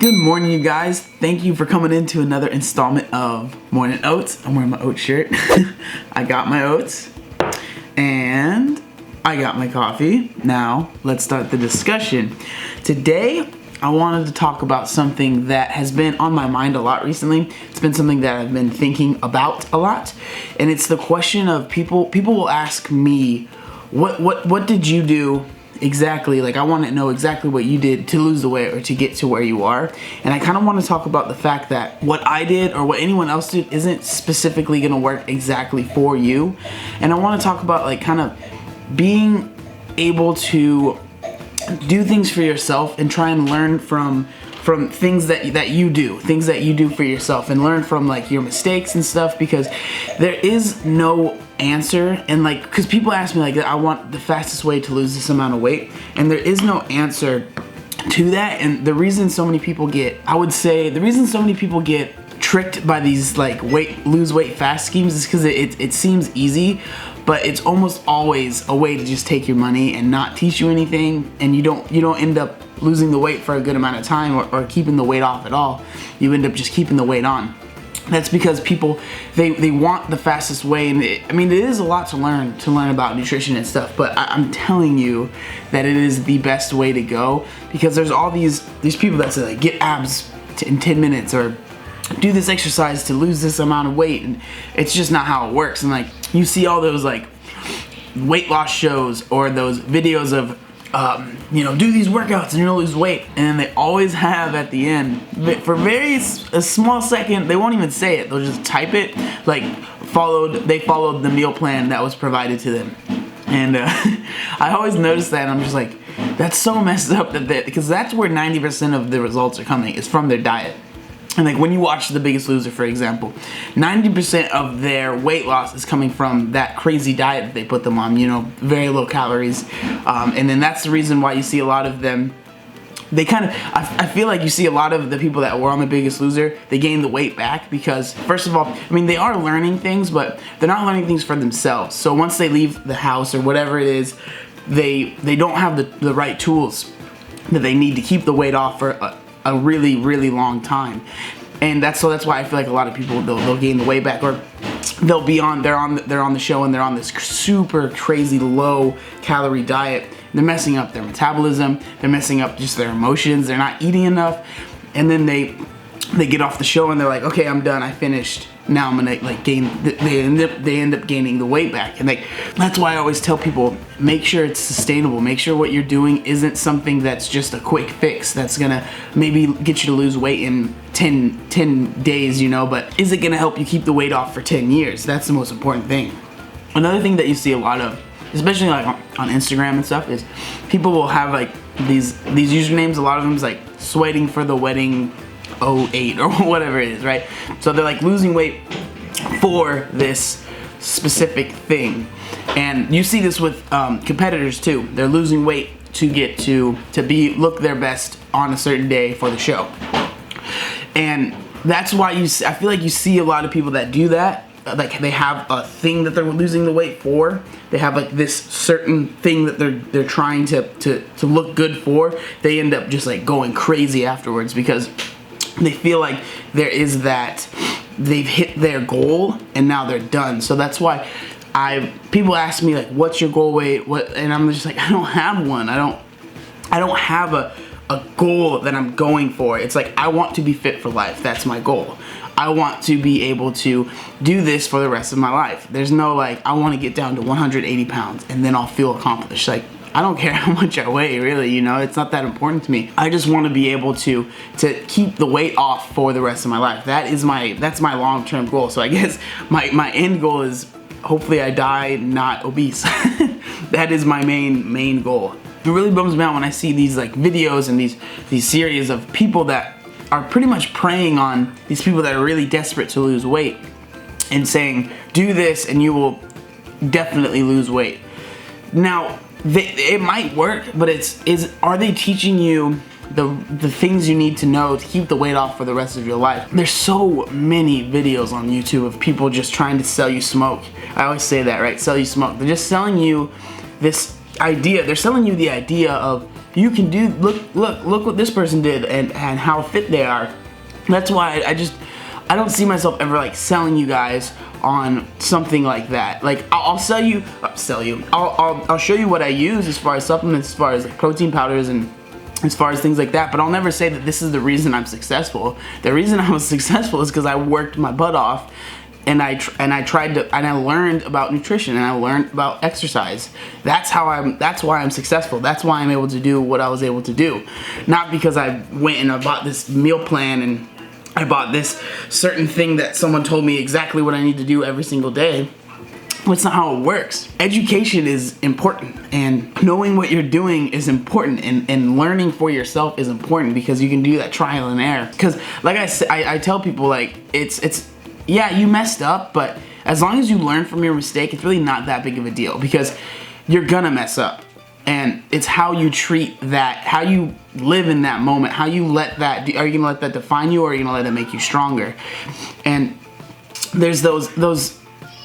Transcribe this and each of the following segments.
Good morning, you guys. Thank you for coming into another installment of Morning Oats. I'm wearing my Oats shirt. I got my oats and I got my coffee. Now, let's start the discussion. Today, I wanted to talk about something that has been on my mind a lot recently. It's been something that I've been thinking about a lot, and it's the question of people will ask me, what did you do exactly? Like, I want to know exactly what you did to lose the weight or to get to where you are. And I kind of want to talk about the fact that what I did or what anyone else did isn't specifically going to work exactly for you. And I want to talk about like kind of being able to do things for yourself and try and learn from things that you do for yourself, and learn from like your mistakes and stuff, because there is no answer. And like, because people ask me like, I want the fastest way to lose this amount of weight, and there is no answer to that. And the reason so many people get, I would say the reason so many people get tricked by these like lose weight fast schemes is because it seems easy, but it's almost always a way to just take your money and not teach you anything, and you don't end up losing the weight for a good amount of time, or keeping the weight off at all. You end up just keeping the weight on. That's because people, they want the fastest way, and it is a lot to learn about nutrition and stuff, but I'm telling you that it is the best way to go, because there's all these people that say like, get abs in 10 minutes, or do this exercise to lose this amount of weight, and it's just not how it works. And like, you see all those like weight loss shows or those videos of do these workouts and you'll lose weight, and they always have at the end, for a small second, they won't even say it, they'll just type it like they followed the meal plan that was provided to them. And I always notice that, and I'm just like, that's so messed up, because that's where 90% of the results are coming, is from their diet. And like, when you watch The Biggest Loser, for example, 90% of their weight loss is coming from that crazy diet that they put them on, very low calories. And then that's the reason why you see a lot of them, I feel like you see a lot of the people that were on The Biggest Loser, they gain the weight back because, first of all, they are learning things, but they're not learning things for themselves. So once they leave the house or whatever it is, they don't have the right tools that they need to keep the weight off for a really, really long time. And that's why I feel like a lot of people, they'll gain the weight back, or they're on the show and they're on this super crazy low calorie diet. They're messing up their metabolism, they're messing up just their emotions, they're not eating enough, and then they get off the show and they're like, okay, I'm done, I finished, now I'm gonna like gain, they end up gaining the weight back. And like, that's why I always tell people, make sure it's sustainable, make sure what you're doing isn't something that's just a quick fix that's gonna maybe get you to lose weight in 10 days, but is it gonna help you keep the weight off for 10 years? That's the most important thing. Another thing that you see a lot of, especially like on Instagram and stuff, is people will have like these usernames. A lot of them is like sweating for the wedding 08 or whatever it is, right? So they're like losing weight for this specific thing. And you see this with competitors too. They're losing weight to get to look their best on a certain day for the show. And that's why I feel like you see a lot of people that do that. Like, they have a thing that they're losing the weight for. They have like this certain thing that they're trying to look good for. They end up just like going crazy afterwards, because they feel like there is that they've hit their goal and now they're done. So that's why people ask me like, what's your goal weight? And I'm just like, I don't have one. I don't have a goal that I'm going for. It's like, I want to be fit for life. That's my goal. I want to be able to do this for the rest of my life. There's no like, I want to get down to 180 pounds and then I'll feel accomplished. Like, I don't care how much I weigh, really, it's not that important to me. I just want to be able to keep the weight off for the rest of my life. That's my long-term goal. So I guess my end goal is, hopefully I die not obese. That is my main goal. It really bums me out when I see these like videos and these series of people that are pretty much preying on these people that are really desperate to lose weight and saying, do this and you will definitely lose weight. Now, it might work, but are they teaching you the things you need to know to keep the weight off for the rest of your life? There's so many videos on YouTube of people just trying to sell you smoke. I always say that, right? Sell you smoke. They're just selling you this idea. They're selling you the idea of You can do, look what this person did and how fit they are. That's why I don't see myself ever like selling you guys on something like that. Like I'll show you what I use as far as supplements, as far as like protein powders and as far as things like that, but I'll never say that this is the reason I'm successful. The reason I was successful is because I worked my butt off and I learned about nutrition and I learned about exercise. That's why I'm successful. That's why I'm able to do what I was able to do. Not because I went and I bought this meal plan and I bought this certain thing that someone told me exactly what I need to do every single day. That's not how it works. Education is important, and knowing what you're doing is important, and learning for yourself is important, because you can do that trial and error. Because like I said, I tell people, like, yeah, you messed up, but as long as you learn from your mistake, it's really not that big of a deal, because you're gonna mess up. And it's how you treat that, how you live in that moment, how you let that, are you gonna let that define you, or are you gonna let it make you stronger? And there's those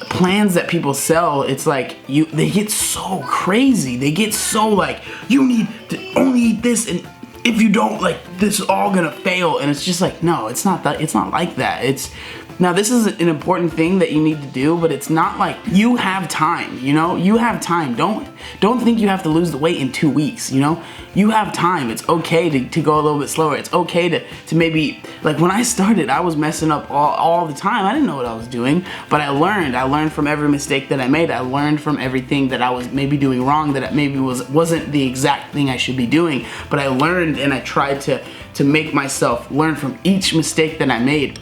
plans that people sell. It's like they get so crazy. They get so like, you need to only eat this, and if you don't, like, this is all gonna fail. And it's just like, no, it's not that. It's not like that. Now this is an important thing that you need to do, but it's not like, you have time, you know? You have time. Don't think you have to lose the weight in 2 weeks, you know? You have time. It's okay to go a little bit slower. It's okay to maybe, like when I started, I was messing up all the time. I didn't know what I was doing, but I learned from every mistake that I made. I learned from everything that I was maybe doing wrong, that it maybe wasn't the exact thing I should be doing, but I learned, and I tried to make myself learn from each mistake that I made.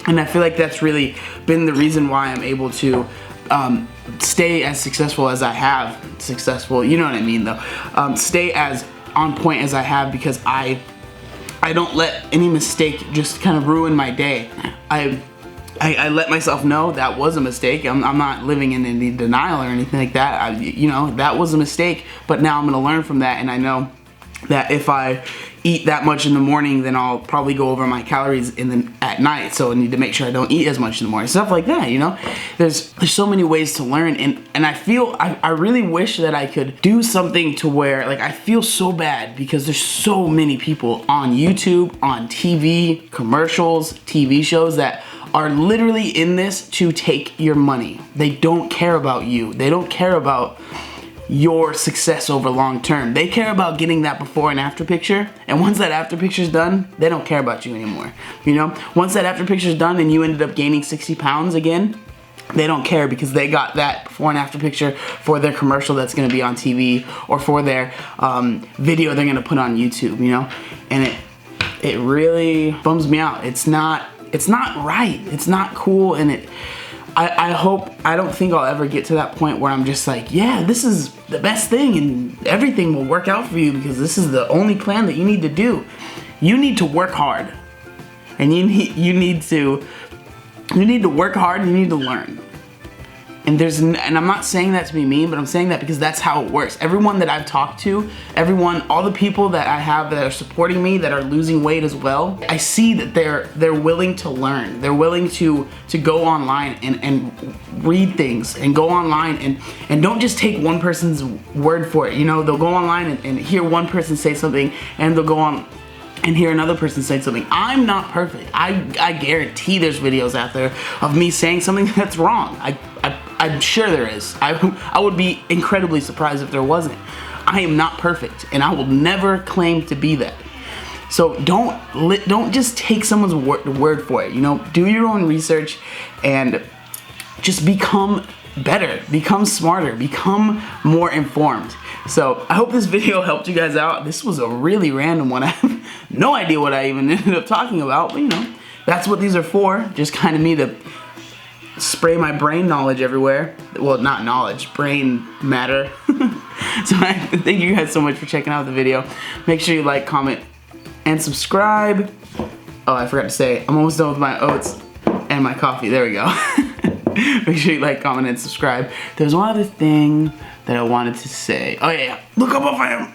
And I feel like that's really been the reason why I'm able to stay as successful as I have. Successful, you know what I mean though. Stay as on point as I have, because I don't let any mistake just kind of ruin my day. I let myself know that was a mistake. I'm not living in any denial or anything like that. You know, that was a mistake, but now I'm gonna learn from that, and I know that if I eat that much in the morning, then I'll probably go over my calories at night, so I need to make sure I don't eat as much in the morning. Stuff like that, you know? There's so many ways to learn, and I feel, I really wish that I could do something to where, like, I feel so bad because there's so many people on YouTube, on TV, commercials, TV shows that are literally in this to take your money. They don't care about you. They don't care about your success over long term. They care about getting that before and after picture, and once that after picture's done, they don't care about you anymore. You know, once that after picture's done and you ended up gaining 60 pounds again, they don't care, because they got that before and after picture for their commercial that's going to be on TV, or for their video they're going to put on YouTube, you know? And it really bums me out. It's not right. It's not cool, and I don't think I'll ever get to that point where I'm just like, yeah, this is the best thing and everything will work out for you because this is the only plan that you need to do. You need to work hard, and you need to work hard, and you need to learn. And I'm not saying that to be mean, but I'm saying that because that's how it works. Everyone that I've talked to, all the people that I have that are supporting me, that are losing weight as well, I see that they're willing to learn. They're willing to go online and read things, and go online and don't just take one person's word for it. You know, they'll go online and hear one person say something, and they'll go on and hear another person say something. I'm not perfect. I guarantee there's videos out there of me saying something that's wrong. I'm sure there is. I would be incredibly surprised if there wasn't. I am not perfect, and I will never claim to be that. So don't just take someone's word for it. You know, do your own research and just become better, become smarter, become more informed. So I hope this video helped you guys out. This was a really random one. I have no idea what I even ended up talking about, but you know, that's what these are for. Just kind of me to spray my brain knowledge everywhere. Well, not knowledge, brain matter. So thank you guys so much for checking out the video. Make sure you like, comment, and subscribe. Oh, I forgot to say, I'm almost done with my oats and my coffee. There we go. Make sure you like, comment, and subscribe. There's one other thing that I wanted to say. Oh yeah, look how buff I am.